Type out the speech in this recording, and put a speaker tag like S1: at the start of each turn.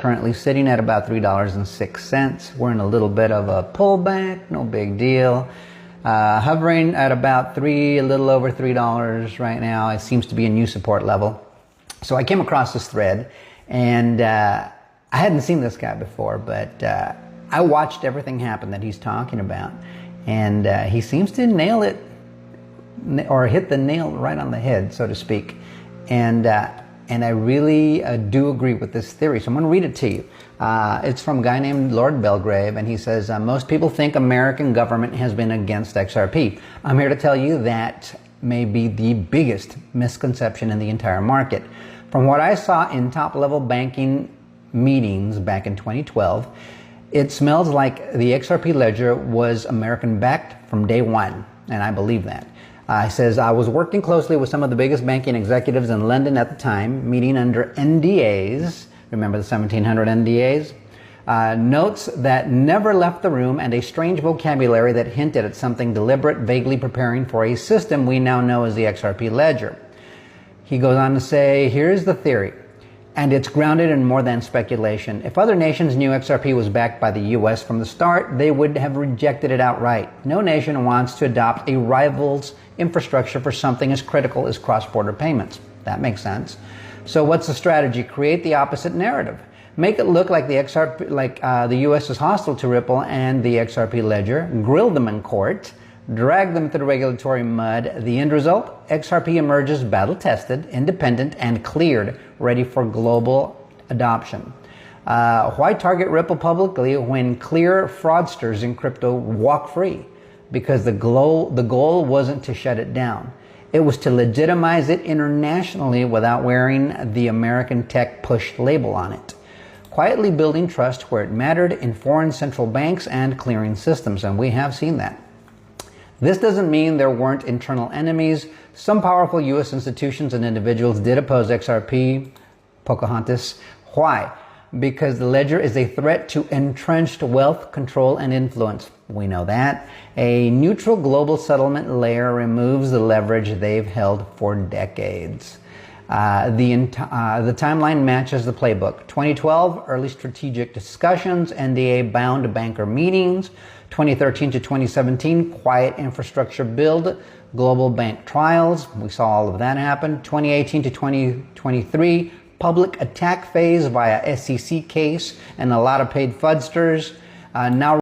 S1: currently sitting at about $3.06. We're in a little bit of a pullback, no big deal. Hovering at about a little over $3 right now. It seems to be a new support level. So I came across this thread, and I hadn't seen this guy before, but I watched everything happen that he's talking about, and he seems to nail it, or hit the nail right on the head, so to speak. And I really do agree with this theory. So I'm going to read it to you. It's from a guy named Lord Belgrave, and he says, most people think American government has been against XRP. I'm here to tell you that may be the biggest misconception in the entire market. From what I saw in top-level banking meetings back in 2012, it smells like the XRP ledger was American-backed from day one, and I believe that. He says, I was working closely with some of the biggest banking executives in London at the time, meeting under NDAs. Remember the 1700 NDAs? Notes that never left the room, and a strange vocabulary that hinted at something deliberate, vaguely preparing for a system we now know as the XRP ledger. He goes on to say, here's the theory, and it's grounded in more than speculation. If other nations knew XRP was backed by the US from the start, they would have rejected it outright. No nation wants to adopt a rival's infrastructure for something as critical as cross-border payments. That makes sense. So what's the strategy? Create the opposite narrative. Make it look like the US is hostile to Ripple and the XRP ledger. Grill them in court. Drag them through the regulatory mud. The end result? XRP emerges battle-tested, independent, and cleared, ready for global adoption. Why target Ripple publicly when clear fraudsters in crypto walk free? Because the goal wasn't to shut it down. It was to legitimize it internationally without wearing the American tech push label on it. Quietly building trust where it mattered in foreign central banks and clearing systems, and we have seen that. This doesn't mean there weren't internal enemies. Some powerful U.S. institutions and individuals did oppose XRP, Pocahontas. Why? Because the ledger is a threat to entrenched wealth, control, and influence. We know that. A neutral global settlement layer removes the leverage they've held for decades. The timeline matches the playbook. 2012, early strategic discussions, NDA-bound banker meetings. 2013 to 2017, quiet infrastructure build, global bank trials. We saw all of that happen. 2018 to 2023, public attack phase via SEC case and a lot of paid fraudsters. Now